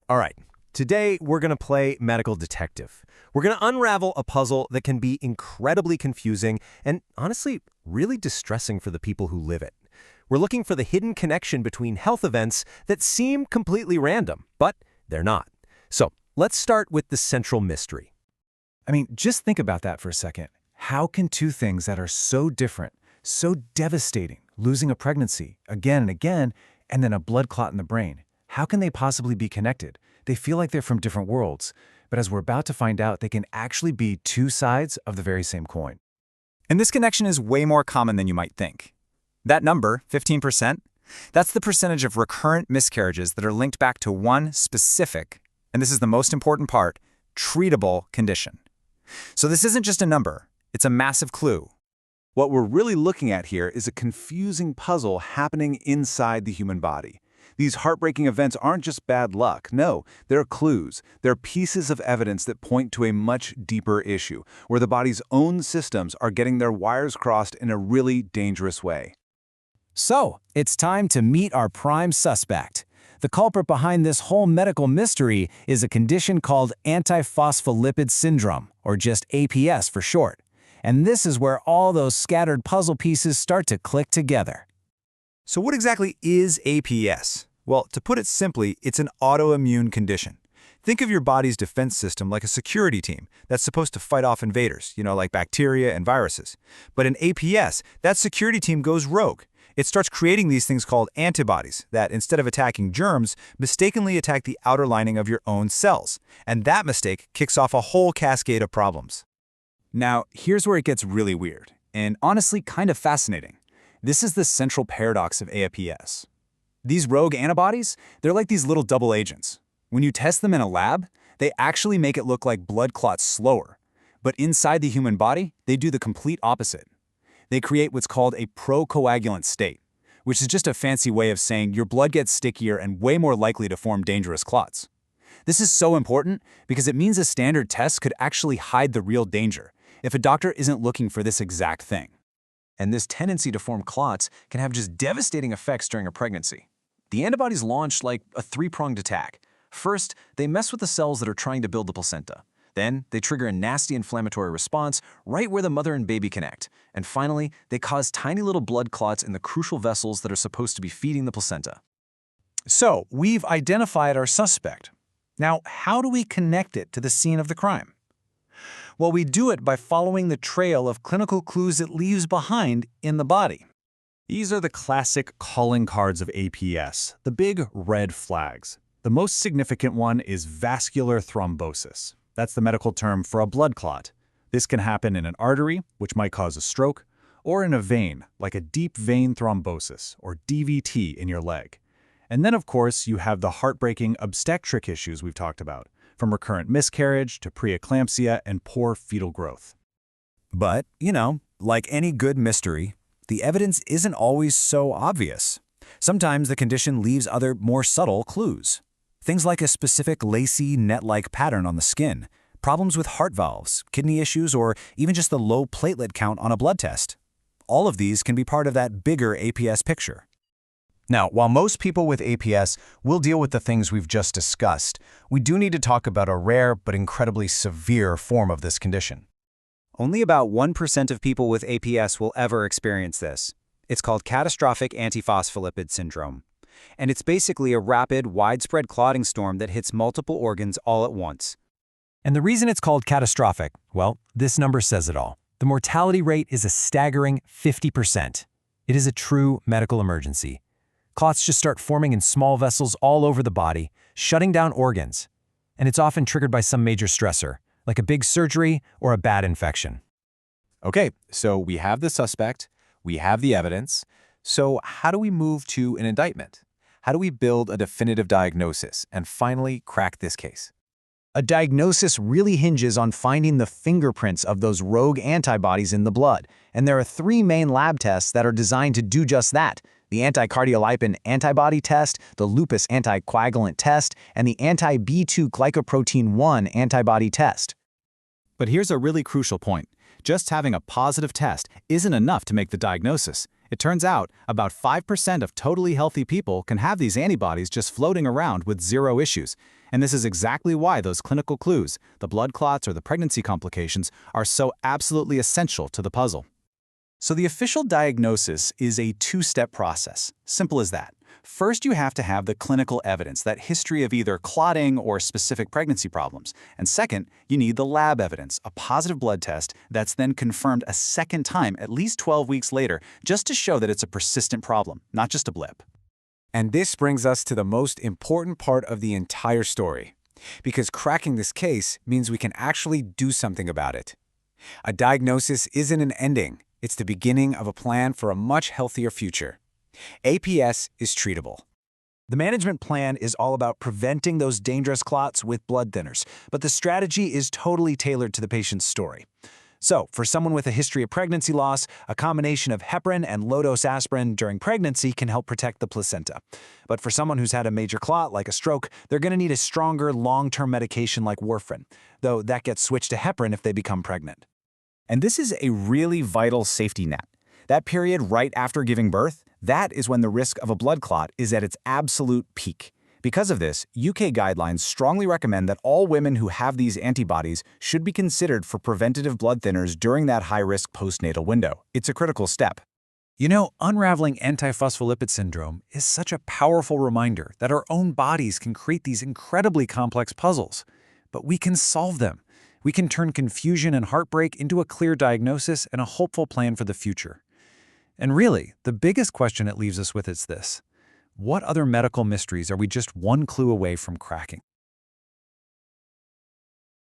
All right, today we're going to play medical detective. We're going to unravel a puzzle that can be incredibly confusing and, honestly, really distressing for the people who live it. We're looking for the hidden connection between health events that seem completely random, but they're not. So let's start with the central mystery. I mean, just think about that for a second. How can two things that are so different, so devastating, losing a pregnancy again and again, and then a blood clot in the brain, how can they possibly be connected? They feel like they're from different worlds, but as we're about to find out, they can actually be two sides of the very same coin. And this connection is way more common than you might think. That number, 15%, that's the percentage of recurrent miscarriages that are linked back to one specific, and this is the most important part, treatable condition. So this isn't just a number, it's a massive clue. What we're really looking at here is a confusing puzzle happening inside the human body. These heartbreaking events aren't just bad luck. No, they're clues. They're pieces of evidence that point to a much deeper issue, where the body's own systems are getting their wires crossed in a really dangerous way. So, it's time to meet our prime suspect. The culprit behind this whole medical mystery is a condition called Antiphospholipid syndrome, or just APS for short. And this is where all those scattered puzzle pieces start to click together. So what exactly is APS? Well, to put it simply, it's an autoimmune condition. Think of your body's defense system like a security team that's supposed to fight off invaders, like bacteria and viruses. But in APS, that security team goes rogue. It starts creating these things called antibodies that, instead of attacking germs, mistakenly attack the outer lining of your own cells. And that mistake kicks off a whole cascade of problems. Now, here's where it gets really weird, and honestly kind of fascinating. This is the central paradox of APS. These rogue antibodies, they're like these little double agents. When you test them in a lab, they actually make it look like blood clots slower. But inside the human body, they do the complete opposite. They create what's called a procoagulant state, which is just a fancy way of saying your blood gets stickier and way more likely to form dangerous clots. This is so important because it means a standard test could actually hide the real danger if a doctor isn't looking for this exact thing. And this tendency to form clots can have just devastating effects during a pregnancy. The antibodies launch like a three-pronged attack. First, they mess with the cells that are trying to build the placenta. Then, they trigger a nasty inflammatory response right where the mother and baby connect. And finally, they cause tiny little blood clots in the crucial vessels that are supposed to be feeding the placenta. So, we've identified our suspect. Now, how do we connect it to the scene of the crime? Well, we do it by following the trail of clinical clues it leaves behind in the body. These are the classic calling cards of APS, the big red flags. The most significant one is vascular thrombosis. That's the medical term for a blood clot. This can happen in an artery, which might cause a stroke, or in a vein, like a deep vein thrombosis, or DVT, in your leg. And then, of course, you have the heartbreaking obstetric issues we've talked about, from recurrent miscarriage to pre-eclampsia and poor fetal growth. But, like any good mystery, the evidence isn't always so obvious. Sometimes the condition leaves other, more subtle clues. Things like a specific lacy, net-like pattern on the skin, problems with heart valves, kidney issues, or even just the low platelet count on a blood test. All of these can be part of that bigger APS picture. Now, while most people with APS will deal with the things we've just discussed, we do need to talk about a rare but incredibly severe form of this condition. Only about 1% of people with APS will ever experience this. It's called catastrophic antiphospholipid syndrome. And it's basically a rapid, widespread clotting storm that hits multiple organs all at once. And the reason it's called catastrophic, well, this number says it all. The mortality rate is a staggering 50%. It is a true medical emergency. Clots just start forming in small vessels all over the body, shutting down organs. And it's often triggered by some major stressor, like a big surgery or a bad infection. Okay, so we have the suspect, we have the evidence. So how do we move to an indictment? How do we build a definitive diagnosis and finally crack this case? A diagnosis really hinges on finding the fingerprints of those rogue antibodies in the blood, and there are three main lab tests that are designed to do just that: the anti-cardiolipin antibody test, the lupus anticoagulant test, and the anti-B2 glycoprotein 1 antibody test. But here's a really crucial point. Just having a positive test isn't enough to make the diagnosis. It turns out about 5% of totally healthy people can have these antibodies just floating around with zero issues. And this is exactly why those clinical clues, the blood clots or the pregnancy complications, are so absolutely essential to the puzzle. So the official diagnosis is a two-step process. Simple as that. First, you have to have the clinical evidence, that history of either clotting or specific pregnancy problems. And second, you need the lab evidence, a positive blood test that's then confirmed a second time at least 12 weeks later, just to show that it's a persistent problem, not just a blip. And this brings us to the most important part of the entire story, because cracking this case means we can actually do something about it. A diagnosis isn't an ending. It's the beginning of a plan for a much healthier future. APS is treatable. The management plan is all about preventing those dangerous clots with blood thinners, but the strategy is totally tailored to the patient's story. So, for someone with a history of pregnancy loss, a combination of heparin and low-dose aspirin during pregnancy can help protect the placenta. But for someone who's had a major clot, like a stroke, they're going to need a stronger, long-term medication like warfarin, though that gets switched to heparin if they become pregnant. And this is a really vital safety net. That period right after giving birth, that is when the risk of a blood clot is at its absolute peak. Because of this, UK guidelines strongly recommend that all women who have these antibodies should be considered for preventative blood thinners during that high-risk postnatal window. It's a critical step. You know, unraveling antiphospholipid syndrome is such a powerful reminder that our own bodies can create these incredibly complex puzzles. But we can solve them. We can turn confusion and heartbreak into a clear diagnosis and a hopeful plan for the future. And really, the biggest question it leaves us with is this: what other medical mysteries are we just one clue away from cracking?